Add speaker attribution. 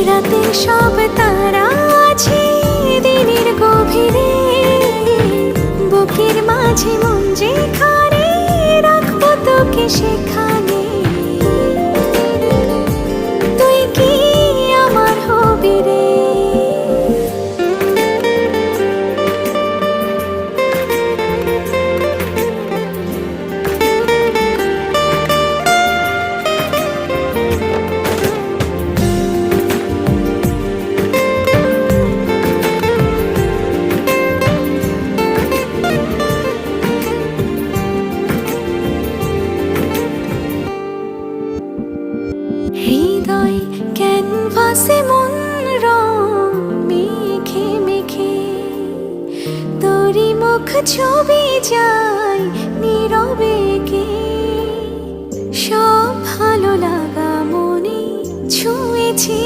Speaker 1: রাতের সব তারা আছে দিনের গভীরে, বুকের মাঝে মন যেখানে রাখবো তোকে সেখানে। তুই কি আমার হবি রে? হৃদয় ক্যানভাসে মন রং মেখে মেখে, তোরই মুখ ছবি যায় নীরবে কে। সব ভালো লাগা মনে ছুঁয়েছি